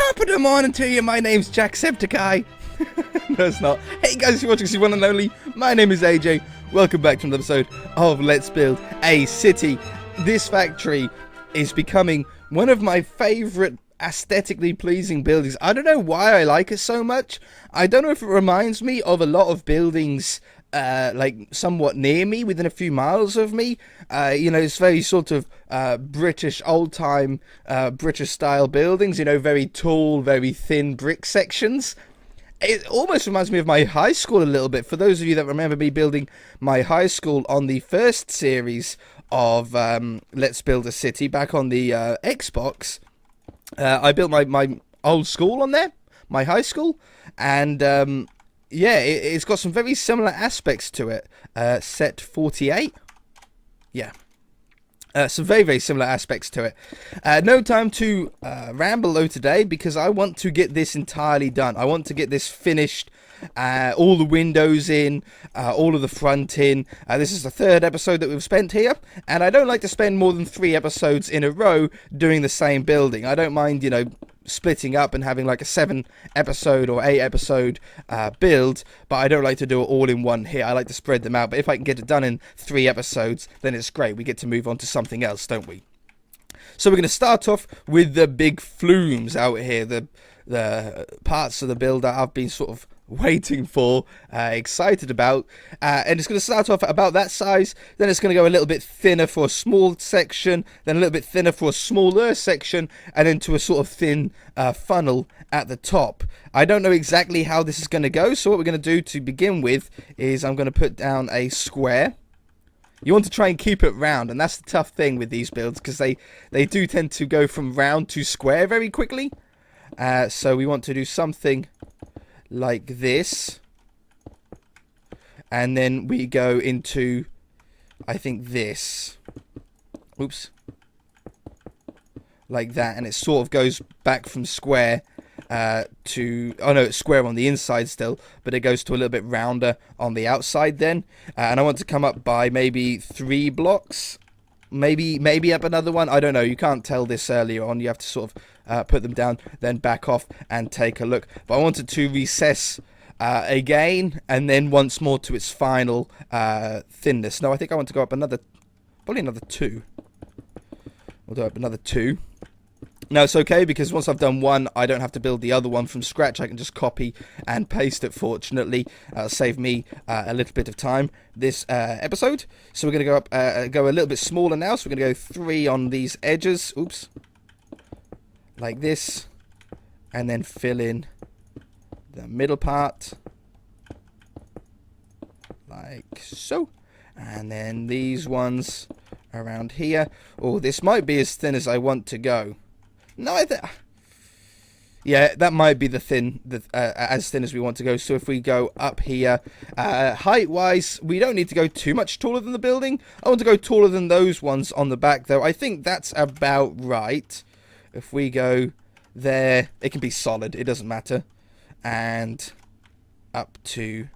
Top of the morning to you, my name's Jacksepticeye. No, it's not. Hey guys, if you're watching, one and only, my name is AJ. Welcome back to another episode of Let's Build a City. This factory is becoming one of my favourite aesthetically pleasing buildings. I don't know why I like it so much. I don't know if it reminds me of a lot of buildings like somewhat near me, within a few miles of me. You know, it's very sort of British, old-time British style buildings, you know, very tall, very thin brick sections. It almost reminds me of my high school a little bit. For those of you that remember me building my high school on the first series of Let's Build a City back on the Xbox, I built my old school on there, my high school, and yeah, it's got some very similar aspects to it. Set 48. Yeah. Some very, very similar aspects to it. No time to ramble though today, because I want to get this entirely done. I want to get this finished. All the windows in, all of the front in. This is the third episode that we've spent here, and I don't like to spend more than 3 episodes in a row doing the same building. I don't mind, you know, splitting up and having like a 7 episode or 8 episode build, but I don't like to do it all in one here. I like to spread them out, but if I can get it done in 3 episodes, then it's great. We get to move on to something else, don't we? So we're going to start off with the big flumes out here, the parts of the build that I've been sort of waiting for, excited about, and it's going to start off at about that size. Then it's going to go a little bit thinner for a small section, then a little bit thinner for a smaller section, and then to a sort of thin funnel at the top. I don't know exactly how this is going to go, so what we're going to do to begin with is I'm going to put down a square. You want to try and keep it round, and that's the tough thing with these builds, because they do tend to go from round to square very quickly. So we want to do something like this, and then we go into, I think, this, oops, like that, and it sort of goes back from square to, oh no, it's square on the inside still, but it goes to a little bit rounder on the outside then. And I want to come up by maybe 3 blocks, maybe up another one. I don't know, you can't tell this earlier on. You have to sort of put them down, then back off and take a look. But I wanted to recess again, and then once more to its final thinness. No, I think I want to go up probably another 2. We'll do up another 2. Now it's okay, because once I've done one, I don't have to build the other one from scratch. I can just copy and paste it, fortunately. Save me a little bit of time this episode. So we're going to go up, go a little bit smaller now. So we're going to go 3 on these edges. Oops. Like this. And then fill in the middle part. Like so. And then these ones around here. Oh, this might be as thin as I want to go. No, yeah, that might be as thin as we want to go. So if we go up here, height-wise, we don't need to go too much taller than the building. I want to go taller than those ones on the back, though. I think that's about right. If we go there, it can be solid. It doesn't matter. And up to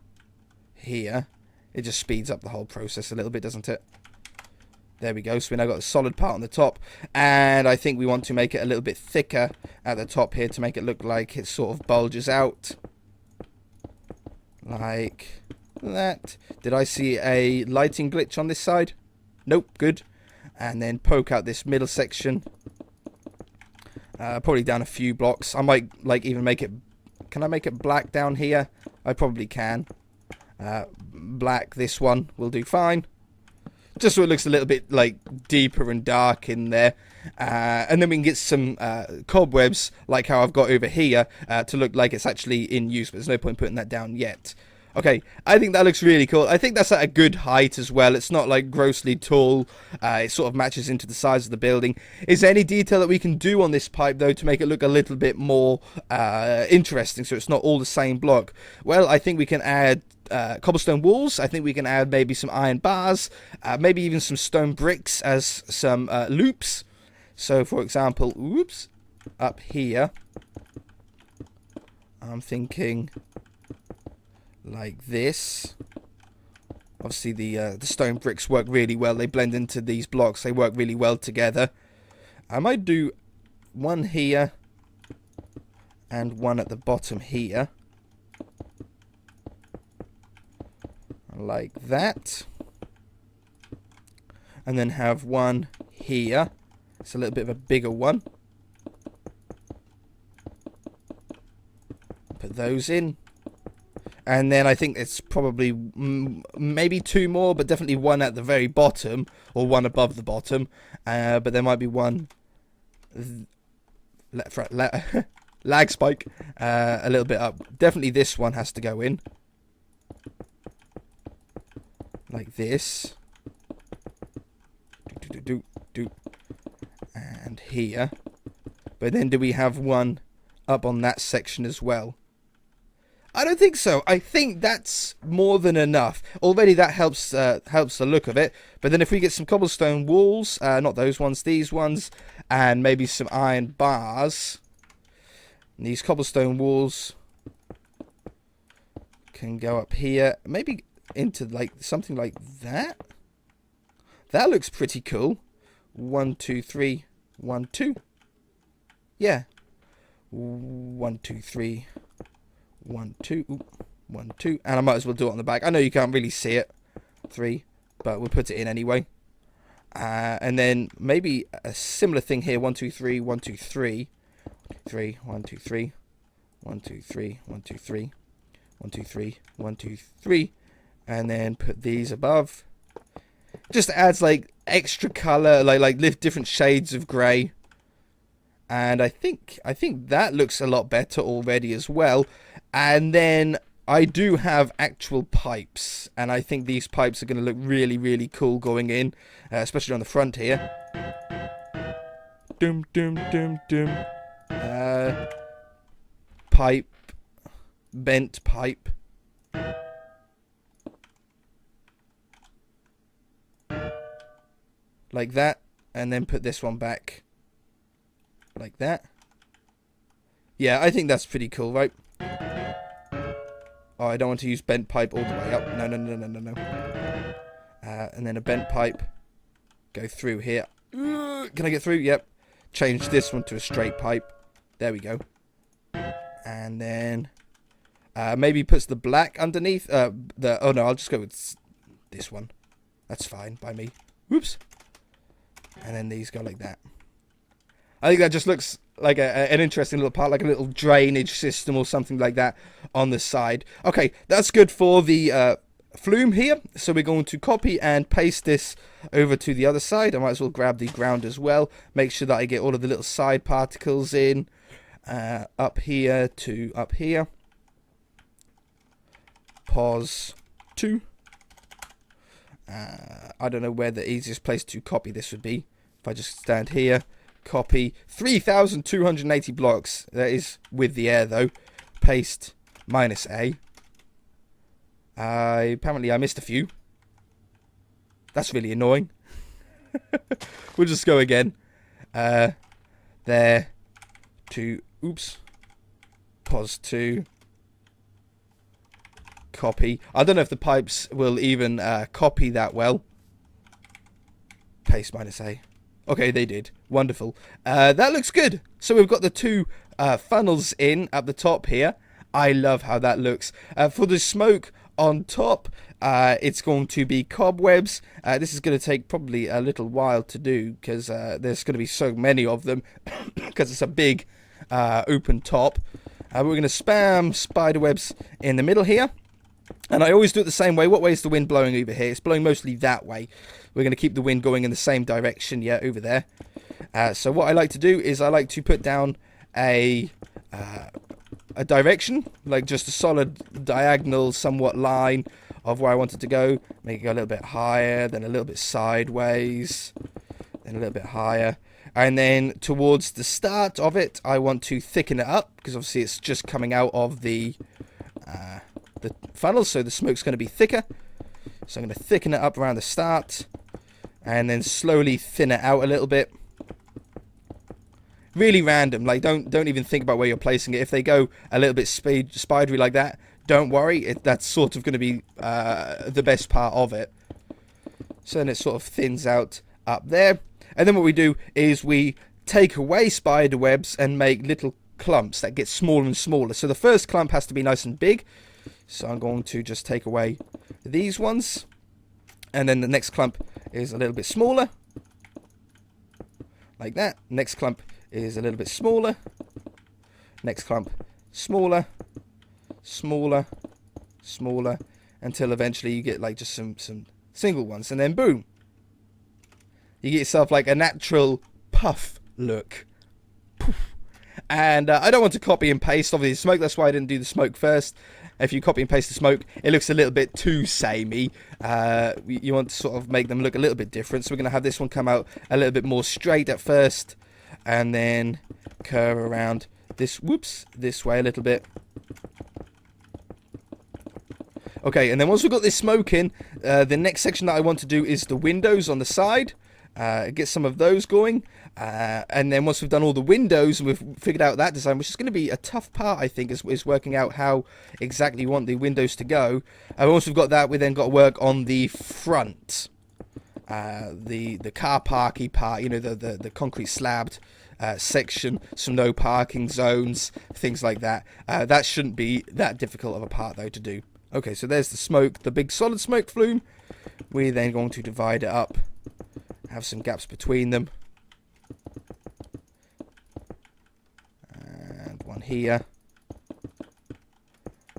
here. It just speeds up the whole process a little bit, doesn't it? There we go. So we now got a solid part on the top, and I think we want to make it a little bit thicker at the top here to make it look like it sort of bulges out like that. Did I see a lighting glitch on this side? Nope. Good. And then poke out this middle section, probably down a few blocks. I might like even make it, can I make it black down here? I probably can. Black, this one will do fine. Just so it looks a little bit like deeper and dark in there. And then we can get some cobwebs, like how I've got over here, to look like it's actually in use. But there's no point putting that down yet. Okay, I think that looks really cool. I think that's at a good height as well. It's not like grossly tall. It sort of matches into the size of the building. Is there any detail that we can do on this pipe, though, to make it look a little bit more interesting, so it's not all the same block? Well, I think we can add cobblestone walls. I think we can add maybe some iron bars, maybe even some stone bricks as some loops. So, for example, oops, up here, I'm thinking like this. Obviously, the stone bricks work really well. They blend into these blocks. They work really well together. I might do one here, and one at the bottom here. Like that. And then have one here. It's a little bit of a bigger one. Put those in. And then I think it's probably maybe two more, but definitely one at the very bottom, or one above the bottom. But there might be one lag spike a little bit up. Definitely this one has to go in. Like this. And here. But then do we have one up on that section as well? I don't think so. I think that's more than enough. Already that helps the look of it. But then if we get some cobblestone walls, not those ones, these ones, and maybe some iron bars, these cobblestone walls can go up here, maybe into like something like that. That looks pretty cool. 1, 2, 3, 1, 2. Yeah. 1, 2, 3. 1, 2, 1, 2, and I might as well do it on the back. I know you can't really see it, 3, but we'll put it in anyway. And then maybe a similar thing here. 1, 2, 3, 1, 2, 3, 3, 1, 2, 3, 1, 2, 3, 1, 2, 3, 1, 2, 3, 1, 2, 3, and then put these above. Just adds like extra color, like different shades of grey. And I think that looks a lot better already as well. And then I do have actual pipes, and I think these pipes are going to look really, really cool going in, especially on the front here. Doom, doom, doom, doom. Pipe, bent pipe. Like that, and then put this one back. Like that. Yeah, I think that's pretty cool, right? Oh, I don't want to use bent pipe all the way up. No, no, no, no, no, no. And then a bent pipe. Go through here. Can I get through? Yep. Change this one to a straight pipe. There we go. And then maybe puts the black underneath. Oh no, I'll just go with this one. That's fine by me. Whoops. And then these go like that. I think that just looks like an interesting little part, like a little drainage system or something like that on the side. Okay, that's good for the flume here. So we're going to copy and paste this over to the other side. I might as well grab the ground as well. Make sure that I get all of the little side particles in. Up here to up here. Pause 2. I don't know where the easiest place to copy this would be. If I just stand here. Copy 3,280 blocks. That is with the air though. Paste -A. Apparently I missed a few. That's really annoying. We'll just go again. There to oops. Pause 2. Copy. I don't know if the pipes will even copy that well. Paste -A. Okay, they did. Wonderful. That looks good. So we've got the two funnels in at the top here. I love how that looks. For the smoke on top, it's going to be cobwebs. This is going to take probably a little while to do because there's going to be so many of them because it's a big open top. We're going to spam spiderwebs in the middle here. And I always do it the same way. What way is the wind blowing over here? It's blowing mostly that way. We're going to keep the wind going in the same direction, yeah, over there. So what I like to do is I like to put down a direction, like just a solid diagonal, somewhat line of where I want it to go. Make it go a little bit higher, then a little bit sideways, then a little bit higher. And then towards the start of it, I want to thicken it up, because obviously it's just coming out of the funnel, so the smoke's going to be thicker. So I'm going to thicken it up around the start, and then slowly thin it out a little bit. Really random, like don't even think about where you're placing it. If they go a little bit spidery like that, don't worry, that's sort of going to be the best part of it. So then it sort of thins out up there. And then what we do is we take away spider webs and make little clumps that get smaller and smaller. So the first clump has to be nice and big. So I'm going to just take away these ones. And then the next clump is a little bit smaller. Like that. Next clump is a little bit smaller. Next clump, smaller, smaller, smaller, until eventually you get like just some single ones. And then boom. You get yourself like a natural puff look. Poof. And I don't want to copy and paste obviously the smoke, that's why I didn't do the smoke first. If you copy and paste the smoke, it looks a little bit too samey. You want to sort of make them look a little bit different. So we're going to have this one come out a little bit more straight at first, and then curve around this way a little bit. Okay, and then once we've got this smoke in, the next section that I want to do is the windows on the side. Get some of those going. And then once we've done all the windows and we've figured out that design, which is going to be a tough part, I think, is working out how exactly you want the windows to go. And once we've got that, we then got to work on the front. The car parky part, you know, the concrete slabbed section, some no parking zones, things like that. That shouldn't be that difficult of a part, though, to do. Okay, so there's the smoke, the big solid smoke flume. We're then going to divide it up, have some gaps between them. And one here.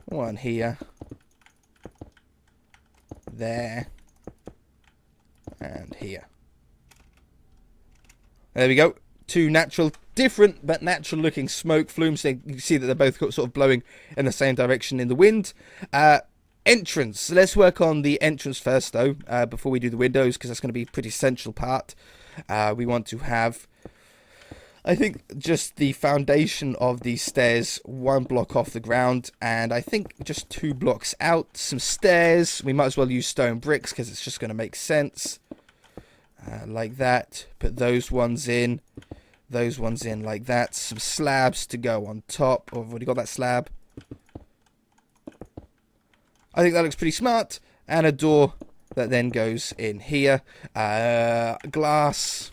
One here. There. And here. There we go. Two natural, different but natural looking smoke flumes. You can see that they're both sort of blowing in the same direction in the wind. Entrance. Let's work on the entrance first, though, before we do the windows, because that's going to be a pretty essential part. We want to have, I think, just the foundation of these stairs 1 block off the ground, and I think just 2 blocks out. Some stairs. We might as well use stone bricks because it's just going to make sense. Like that. Put those ones in. Those ones in like that. Some slabs to go on top. Oh, I've already got that slab. I think that looks pretty smart. And a door that then goes in here. Glass.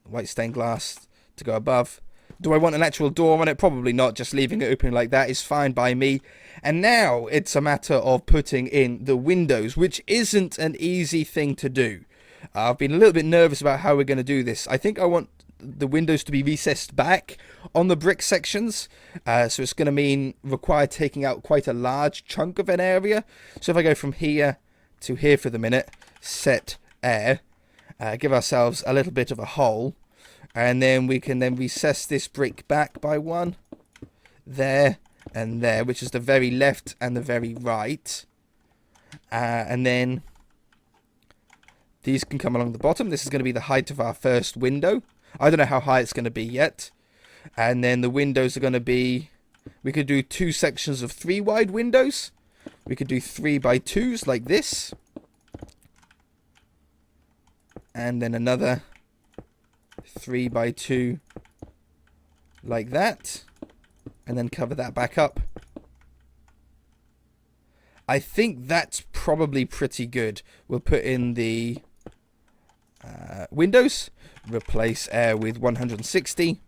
White stained glass to go above. Do I want an actual door on it? Probably not. Just leaving it open like that is fine by me. And now it's a matter of putting in the windows, which isn't an easy thing to do. I've been a little bit nervous about how we're going to do this. I think I want the windows to be recessed back on the brick sections. So it's going to require taking out quite a large chunk of an area. So if I go from here to here for the minute, set air, give ourselves a little bit of a hole. And then we can then recess this brick back by 1. There and there, which is the very left and the very right. And then these can come along the bottom. This is going to be the height of our first window. I don't know how high it's going to be yet. And then the windows are going to be... We could do 2 sections of 3 wide windows. We could do 3 by 2s like this. And then another 3 by 2 like that. And then cover that back up. I think that's probably pretty good. We'll put in the windows. Replace air with 160.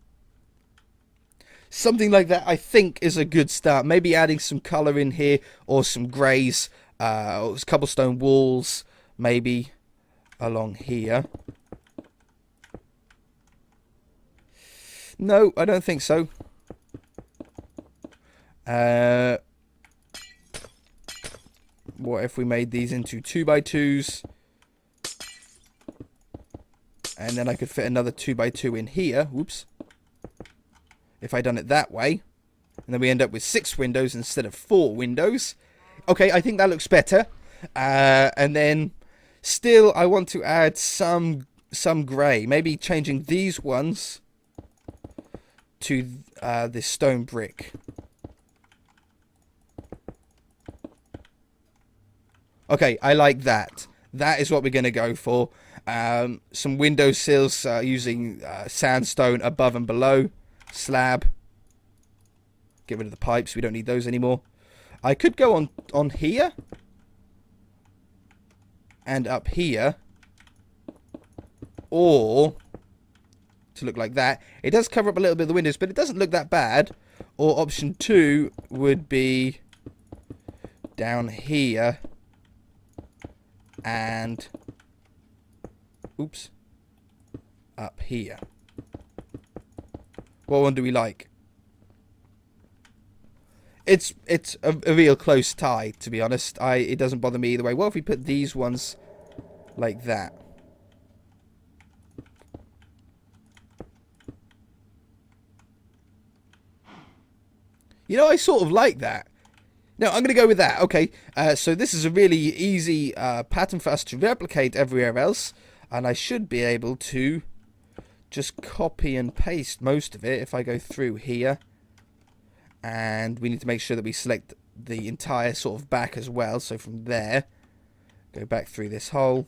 Something like that I think is a good start. Maybe adding some colour in here or some greys. Cobblestone walls maybe along here. No, I don't think so. What if we made these into 2 by 2s? And then I could fit another 2 by 2 in here. Whoops. If I done it that way. And then we end up with 6 windows instead of 4 windows. Okay, I think that looks better. And then still I want to add some grey. Maybe changing these ones to this stone brick. Okay, I like that. That is what we're going to go for. Some window sills using sandstone above and below. Slab. Get rid of the pipes. We don't need those anymore. I could go on here. And up here. Or to look like that. It does cover up a little bit of the windows, but it doesn't look that bad. Or option 2 would be down here and oops, up here. What one do we like? It's a real close tie, to be honest. It doesn't bother me either way. What if we put these ones like that? You know, I sort of like that. No, I'm going to go with that. Okay, so this is a really easy pattern for us to replicate everywhere else. And I should be able to just copy and paste most of it if I go through here. And we need to make sure that we select the entire sort of back as well. So from there, go back through this hole.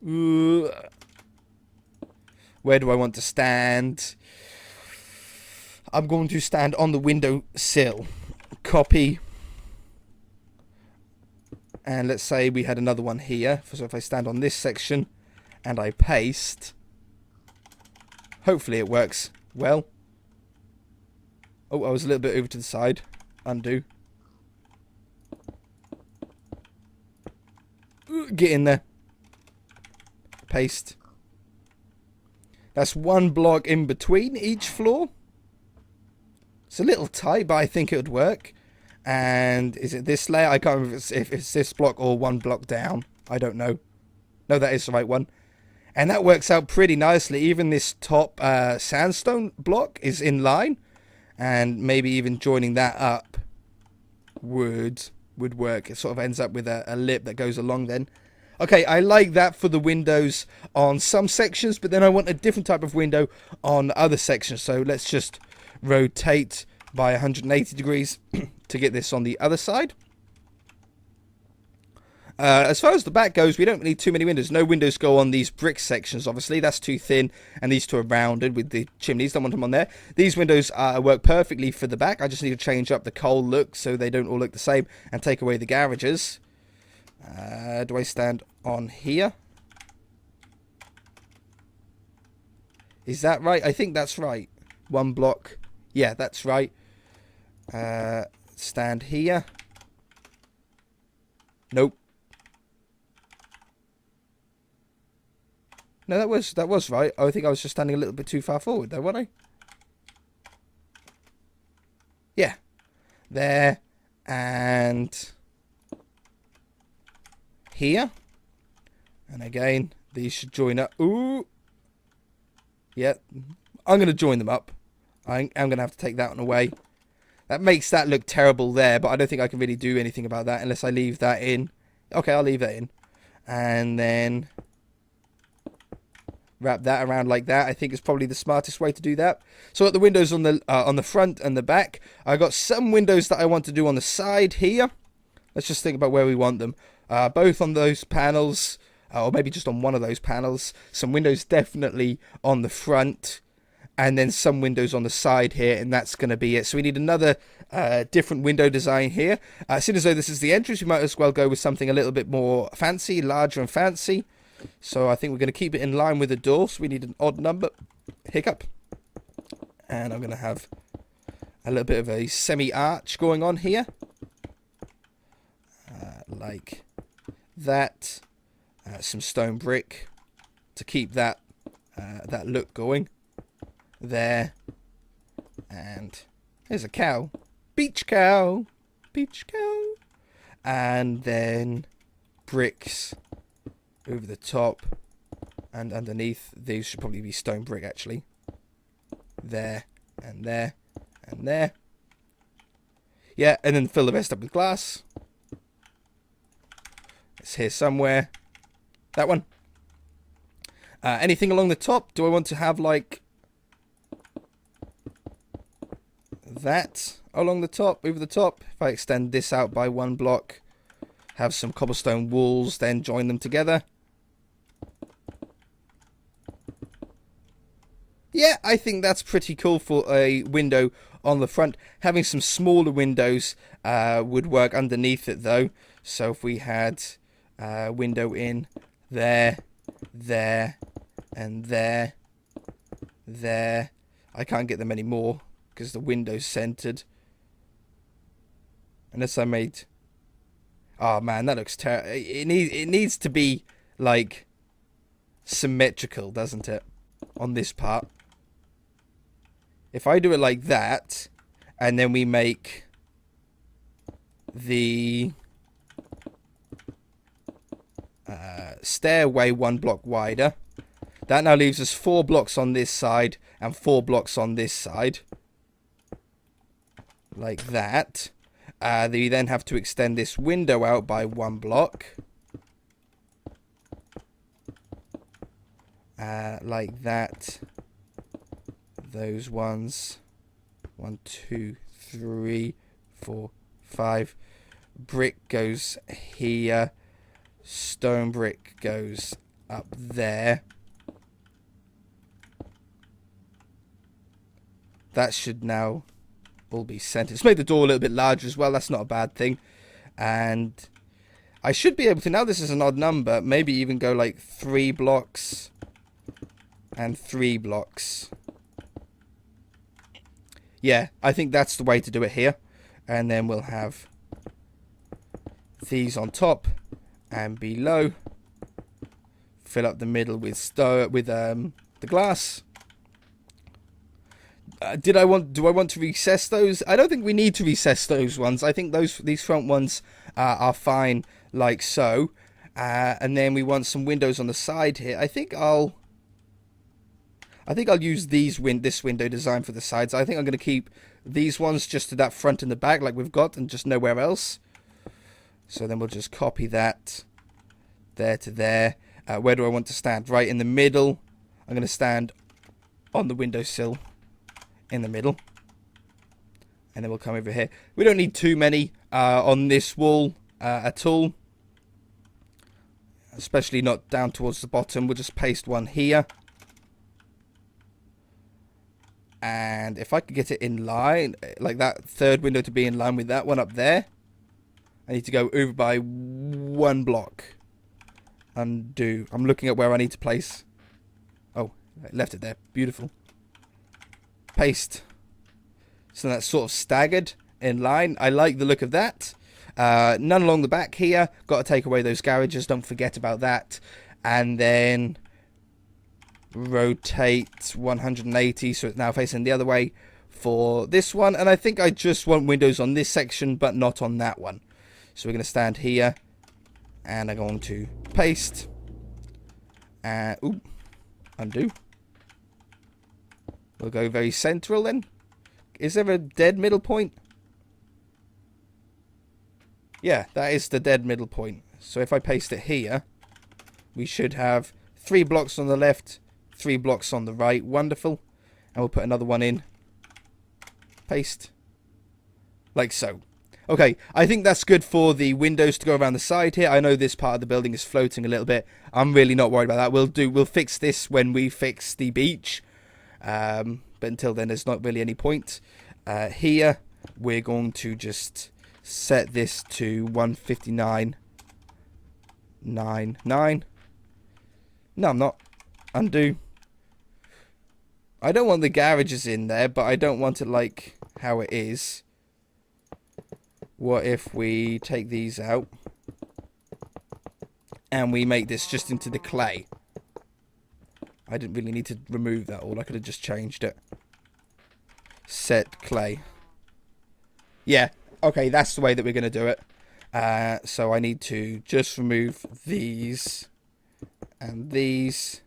Ooh. Where do I want to stand? I'm going to stand on the window sill. Copy. And let's say we had another one here. So if I stand on this section and I paste, hopefully it works well. Oh, I was a little bit over to the side. Undo. Get in there. Paste. That's one block in between each floor. It's a little tight, but I think it would work. And is it this layer? I can't remember if it's this block or one block down. I don't know. No, that is the right one. And that works out pretty nicely. Even this top sandstone block is in line. And maybe even joining that up would work. It sort of ends up with a lip that goes along then. Okay, I like that for the windows on some sections, but then I want a different type of window on other sections. So let's just rotate by 180 degrees to get this on the other side. As far as the back goes, we don't need too many windows. No windows go on these brick sections, obviously. That's too thin, and these two are rounded with the chimneys. Don't want them on there. These windows work perfectly for the back. I just need to change up the coal look so they don't all look the same and take away the garages. Do I stand on here? Is that right? I think that's right. One block. Yeah, that's right. Stand here. Nope. No, that was right. I think I was just standing a little bit too far forward though, wasn't I? Yeah. There. And here. And again, these should join up. Ooh. Yeah. I'm going to join them up. I'm going to have to take that one away. That makes that look terrible there, but I don't think I can really do anything about that unless I leave that in. Okay, I'll leave that in. And then wrap that around like that. I think is probably the smartest way to do that. So at the windows on the front and the back, I got some windows that I want to do on the side here. Let's just think about where we want them. Both on those panels, or maybe just on one of those panels. Some windows definitely on the front, and then some windows on the side here, and that's going to be it. So we need another different window design here. Seeing as though this is the entrance, we might as well go with something a little bit more fancy, larger and fancy. So I think we're going to keep it in line with the door. So we need an odd number. Hiccup. And I'm going to have a little bit of a semi-arch going on here. Like that. Some stone brick to keep that that look going. There. And there's a cow. Beach cow. Beach cow. And then bricks over the top and underneath. These should probably be stone brick actually. There and there and there. Yeah, and then fill the rest up with glass. It's here somewhere. That one. Anything along the top? Do I want to have like that along the top, over the top? If I extend this out by one block, have some cobblestone walls, then join them together. Yeah, I think that's pretty cool for a window on the front. Having some smaller windows would work underneath it though. So if we had a window in there, there, and there, there. I can't get them anymore because the window's centered. Unless I made... Oh man, that looks terrible. It needs to be like symmetrical, doesn't it? On this part. If I do it like that, and then we make the stairway 1 block wider, that now leaves us 4 blocks on this side and 4 blocks on this side. Like that. You then have to extend this window out by 1 block. Like that. Those ones. 1, 2, 3, 4, 5. Brick goes here. Stone brick goes up there. That should now all be centered. Let's make the door a little bit larger as well. That's not a bad thing. And I should be able to, now this is an odd number, maybe even go like 3 blocks and 3 blocks. Yeah, I think that's the way to do it here. And then we'll have these on top and below. Fill up the middle with the glass. Do I want to recess those? I don't think we need to recess those ones. I think these front ones are fine like so. And then we want some windows on the side here. I think I'll use this window design for the sides. I think I'm going to keep these ones just to that front and the back like we've got and just nowhere else. So then we'll just copy that there to there. Where do I want to stand? Right in the middle. I'm going to stand on the windowsill in the middle. And then we'll come over here. We don't need too many on this wall at all. Especially not down towards the bottom. We'll just paste one here. And if I could get it in line, like that third window to be in line with that one up there, I need to go over by 1 block. Undo. I'm looking at where I need to place. Oh, I left it there. Beautiful. Paste. So that's sort of staggered in line. I like the look of that. None along the back here. Got to take away those garages. Don't forget about that. And then rotate 180 so it's now facing the other way for this one. And I think I just want windows on this section but not on that one. So we're going to stand here and I'm going to paste and undo. We'll go very central then. Is there a dead middle point? Yeah, that is the dead middle point. So if I paste it here, we should have 3 blocks on the left, 3 blocks on the right. Wonderful. And we'll put another one in. Paste. Like so. Okay, I think that's good for the windows to go around the side here. I know this part of the building is floating a little bit. I'm really not worried about that. We'll fix this when we fix the beach. But until then, there's not really any point. Here, we're going to just set this to 159.99. No, I'm not. Undo. I don't want the garages in there, but I don't want it like how it is. What if we take these out and we make this just into the clay? I didn't really need to remove that all. I could have just changed it. Set clay. Yeah, okay, that's the way that we're going to do it. So I need to just remove these and these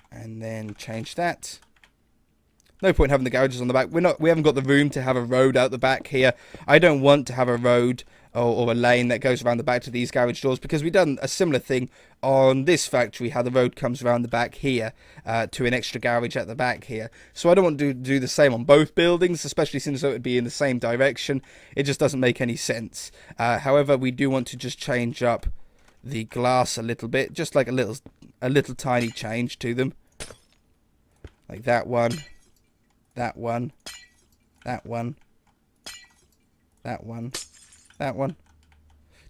and then change that. No point having the garages on the back. We haven't got the room to have a road out the back here. I don't want to have a road or a lane that goes around the back to these garage doors because we've done a similar thing on this factory, how the road comes around the back here to an extra garage at the back here. So I don't want to do the same on both buildings, especially since it would be in the same direction. It just doesn't make any sense. However, we do want to just change up the glass a little bit, just like a little tiny change to them. Like that one. That one, that one, that one, that one.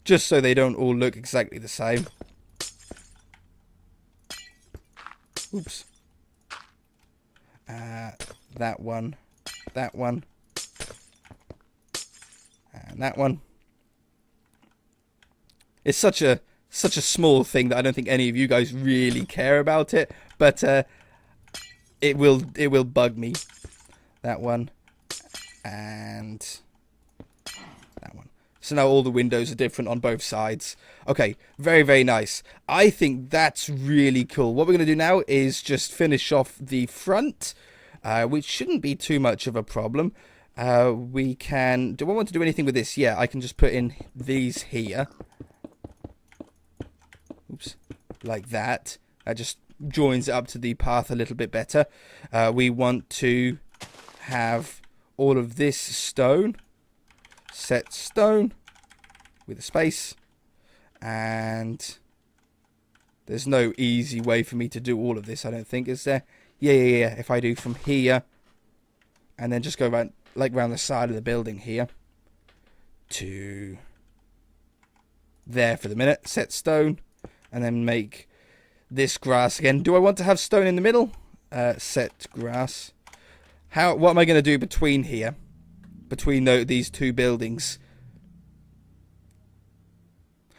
Just so they don't all look exactly the same. Oops. That one, and that one. It's such a small thing that I don't think any of you guys really care about it, but it will bug me. That one and that one. So now all the windows are different on both sides. Okay, very, very nice. I think that's really cool. What we're going to do now is just finish off the front, which shouldn't be too much of a problem. We can... Do I want to do anything with this? Yeah, I can just put in these here. Oops. Like that. That just joins it up to the path a little bit better. We want to have all of this stone. Set stone with a space. And there's no easy way for me to do all of this, I don't think, is there? Yeah. If I do from here and then just go around, like around the side of the building here to there for the minute. Set stone and then make this grass again. Do I want to have stone in the middle? Set grass. What am I going to do between here? Between these two buildings?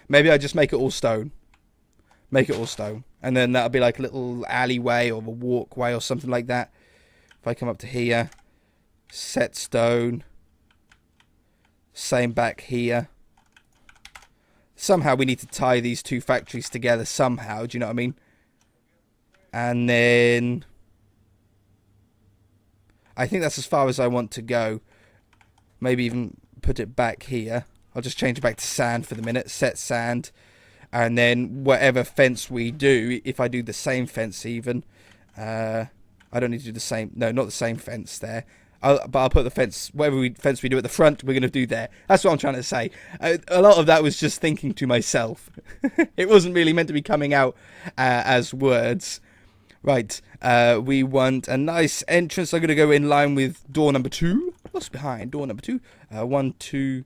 Maybe I just make it all stone. Make it all stone. And then that'll be like a little alleyway or a walkway or something like that. If I come up to here. Set stone. Same back here. Somehow we need to tie these two factories together somehow. Do you know what I mean? And then... I think that's as far as I want to go. Maybe even put it back here. I'll just change it back to sand for the minute. Set sand. And then whatever fence we do, if I do the same fence even, I don't need to do the same. No, not the same fence there. But I'll put the fence, whatever fence we do at the front, we're going to do there. That's what I'm trying to say. A lot of that was just thinking to myself. It wasn't really meant to be coming out as words. Right, we want a nice entrance. I'm going to go in line with door number 2. What's behind door number 2? 1, 2,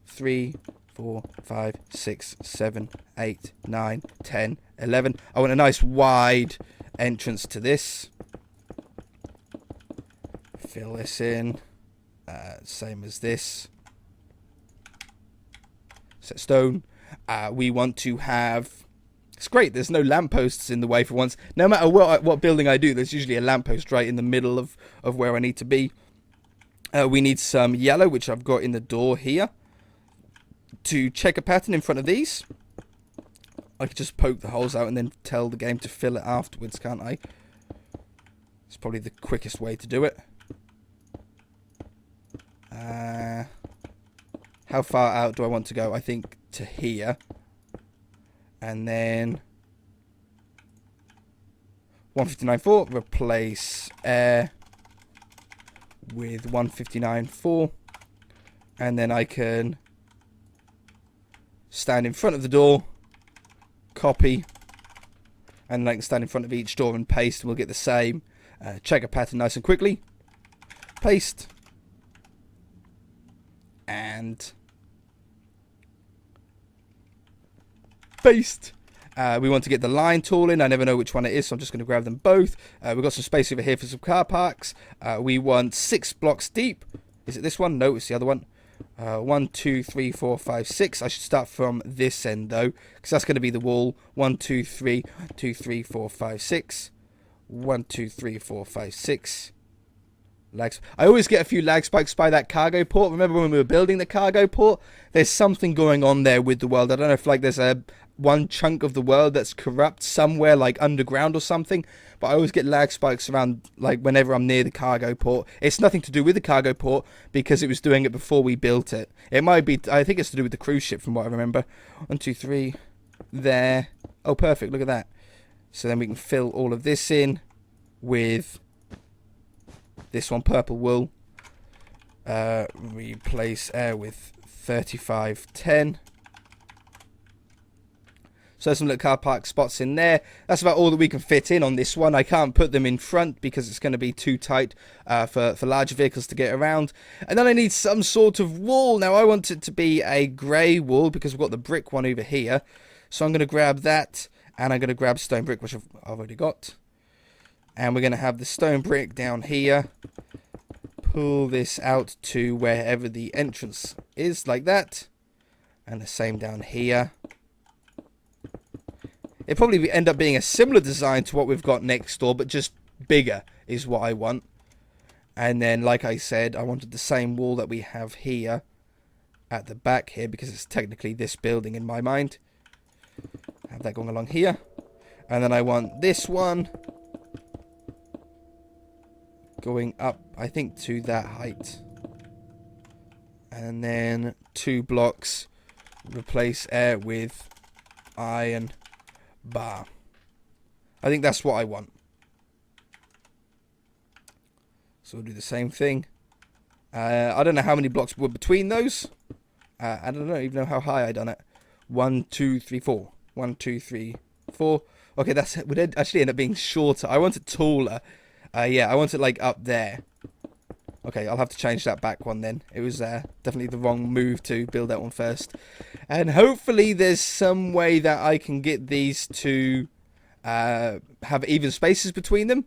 3, 4, 5, 6, 7, 8, 9, 10, 11. I want a nice wide entrance to this. Fill this in. Same as this. Set stone. We want to have... It's great, there's no lampposts in the way for once. No matter what building I do, there's usually a lamppost right in the middle of where I need to be. We need some yellow, which I've got in the door here. To check a pattern in front of these. I could just poke the holes out and then tell the game to fill it afterwards, can't I? It's probably the quickest way to do it. How far out do I want to go? I think to here. And then 159.4, replace air with 159.4. And then I can stand in front of the door, copy, and I can stand in front of each door and paste, and we'll get the same. Check a pattern nice and quickly. Paste. And paste. We want to get the line tool in. I never know which one it is, so I'm just going to grab them both. We've got some space over here for some car parks. We want 6 blocks deep. Is it this one? No, it's the other one. 1, 2, 3, 4, 5, 6. I should start from this end though, because that's going to be the wall. 1, 2, 3, 2, 3, 4, 5, 6. 1, 2, 3, 4, 5, 6. Lags. I always get a few lag spikes by that cargo port. Remember when we were building the cargo port? There's something going on there with the world. I don't know if like there's one chunk of the world that's corrupt somewhere, like underground or something. But I always get lag spikes around, like whenever I'm near the cargo port. It's nothing to do with the cargo port because it was doing it before we built it. It might be. I think it's to do with the cruise ship, from what I remember. 1, 2, 3. There. Oh, perfect. Look at that. So then we can fill all of this in with this one, purple wool. Replace air with 3510. So there's some little car park spots in there. That's about all that we can fit in on this one. I can't put them in front because it's going to be too tight for larger vehicles to get around. And then I need some sort of wall. Now I want it to be a grey wall because we've got the brick one over here. So I'm going to grab that, and I'm going to grab stone brick, which I've already got. And we're going to have the stone brick down here. Pull this out to wherever the entrance is, like that. And the same down here. It'll probably end up being a similar design to what we've got next door, but just bigger is what I want. And then, like I said, I wanted the same wall that we have here at the back here, because it's technically this building in my mind. Have that going along here. And then I want this one going up, I think, to that height. And then 2 blocks, replace air with iron bar. I think that's what I want. So we'll do the same thing. I don't know how many blocks were between those. I don't even know how high I done it. 1, 2, 3, 4. 1, 2, 3, 4. Okay, that would actually end up being shorter. I want it taller. Yeah, I want it like up there. Okay, I'll have to change that back one then. It was definitely the wrong move to build that one first. And hopefully there's some way that I can get these to have even spaces between them.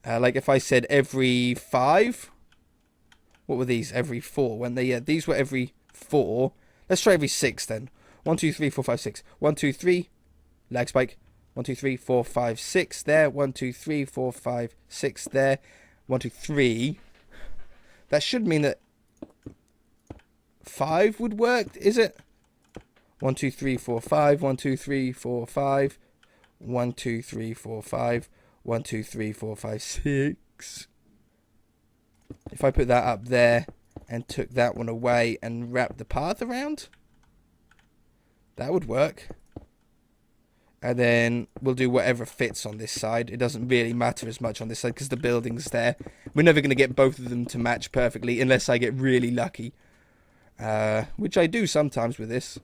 Like if I said every 5. What were these? Every 4. When they these were every 4. Let's try every 6 then. 1, 2, 3, 4, 5, 6. 1, 2, 3. Lag spike. 1, 2, 3, 4, 5, 6 there. 1, 2, 3, 4, 5, 6 there. 1, 2, 3. That should mean that 5 would work, is it? 1, 2, 3, 4, 5. 1, 2, 3, 4, 5. 1, 2, 3, 4, 5. 1, 2, 3, 4, 5, 6. If I put that up there and took that one away and wrapped the path around, that would work. And then we'll do whatever fits on this side. It doesn't really matter as much on this side because the building's there. We're never going to get both of them to match perfectly unless I get really lucky. Which I do sometimes with this.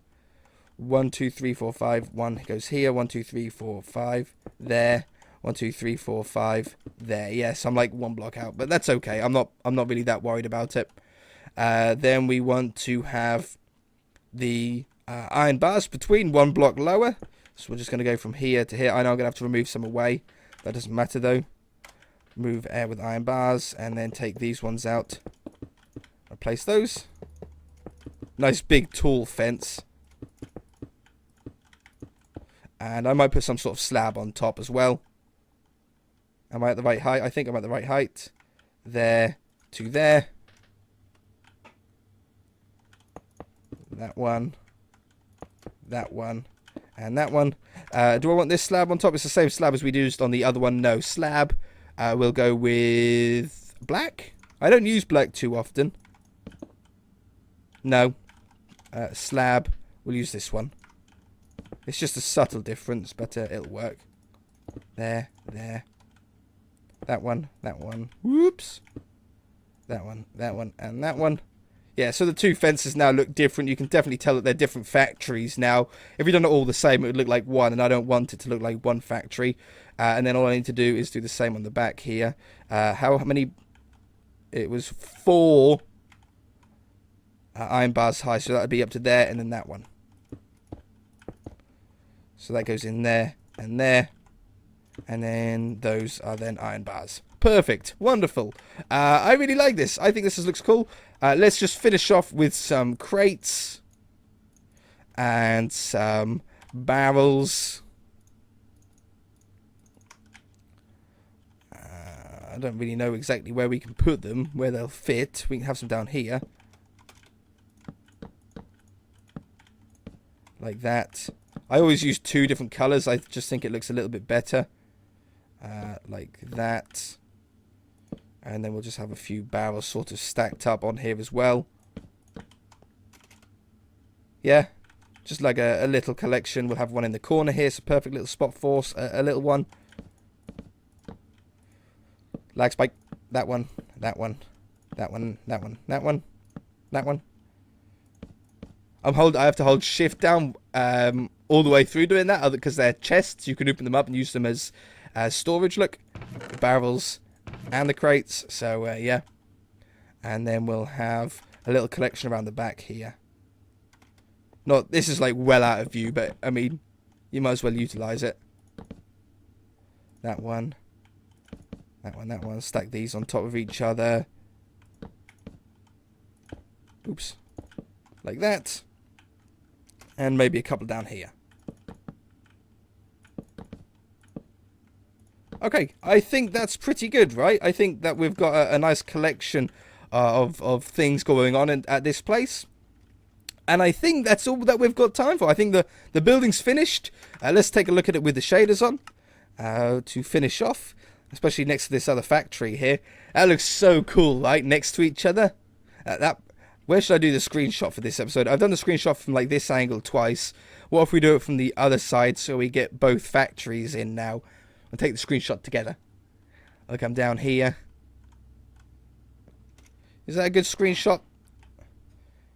1, 2, 3, 4, 5. 1 goes here. 1, 2, 3, 4, 5. There. 1, 2, 3, 4, 5. There. Yes, I'm like 1 block out, but that's okay. I'm not really that worried about it. Then we want to have the iron bars between 1 block lower. So we're just going to go from here to here. I know I'm going to have to remove some away. That doesn't matter though. Remove air with iron bars and then take these ones out. Replace those. Nice big tall fence. And I might put some sort of slab on top as well. Am I at the right height? I think I'm at the right height. There to there. That one. That one. And that one. Do I want this slab on top? It's the same slab as we used on the other one. No, slab. We'll go with black. I don't use black too often. No. Slab. We'll use this one. It's just a subtle difference, but it'll work. There, there. That one, that one. Whoops. That one, and that one. Yeah, so the 2 fences now look different. You can definitely tell that they're different factories now. If we done it all the same, it would look like one, and I don't want it to look like one factory. And then all I need to do is do the same on the back here. How many? It was 4 iron bars high, so that would be up to there, and then that one. So that goes in there, and there. And then those are then iron bars. Perfect. Wonderful. I really like this. I think this looks cool. Let's just finish off with some crates. And some barrels. I don't really know exactly where we can put them. Where they'll fit. We can have some down here. Like that. I always use 2 different colours. I just think it looks a little bit better. Like that. And then we'll just have a few barrels sort of stacked up on here as well. Yeah. Just like a little collection. We'll have one in the corner here. It's a perfect little spot for us. A little one. Lag spike. That one. That one. That one. That one. That one. That one. I have to hold shift down all the way through doing that, because they're chests. You can open them up and use them as storage. Look, the barrels and the crates. So yeah, and then we'll have a little collection around the back here. Not this is like well out of view, but I mean, you might as well utilize it. That one, That one. Stack these on top of each other. Oops. Like that. And maybe a couple down here. Okay, I think that's pretty good, right? I think that we've got a nice collection of things going on at this place. And I think that's all that we've got time for. I think the building's finished. Let's take a look at it with the shaders on to finish off. Especially next to this other factory here. That looks so cool, right? Next to each other. Where should I do the screenshot for this episode? I've done the screenshot from like this angle twice. What if we do it from the other side so we get both factories in now? And take the screenshot together. Look, I'm down here. Is that a good screenshot?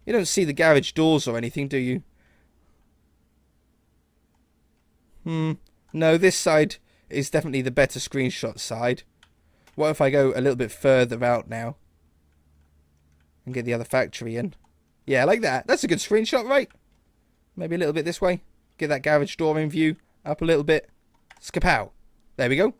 You don't see the garage doors or anything, do you? No, this side is definitely the better screenshot side. What if I go a little bit further out now? And get the other factory in. Yeah, like that. That's a good screenshot, right? Maybe a little bit this way. Get that garage door in view. Up a little bit. Skapow. There we go.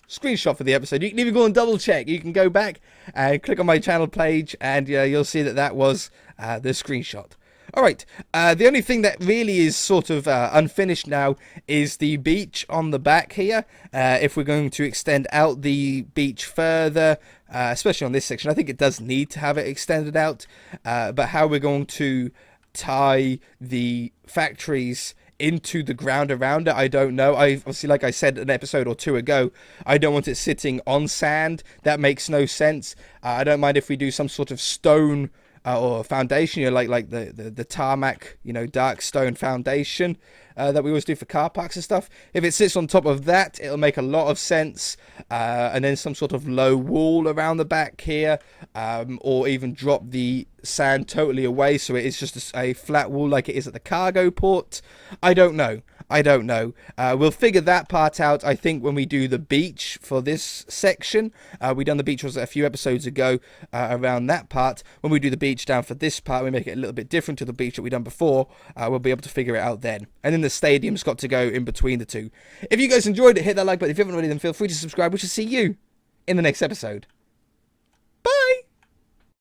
Screenshot for the episode. You can even go and double check. You can go back and click on my channel page and you'll see that was the screenshot. Alright, the only thing that really is sort of unfinished now is the beach on the back here. If we're going to extend out the beach further, especially on this section, I think it does need to have it extended out. But how we're going to tie the factories into the ground around it, I don't know. Obviously, like I said an episode or two ago, I don't want it sitting on sand. That makes no sense. I don't mind if we do some sort of stone or foundation, you know, like the tarmac, you know, dark stone foundation that we always do for car parks and stuff. If it sits on top of that, it'll make a lot of sense. And then some sort of low wall around the back here, or even drop the sand totally away so it is just a flat wall like it is at the cargo port. I don't know. We'll figure that part out, I think, when we do the beach for this section. We done the beach was a few episodes ago around that part. When we do the beach down for this part, we make it a little bit different to the beach that we done before. We'll be able to figure it out then. And then the stadium's got to go in between the two. If you guys enjoyed it, hit that like button. If you haven't already, then feel free to subscribe. We shall see you in the next episode.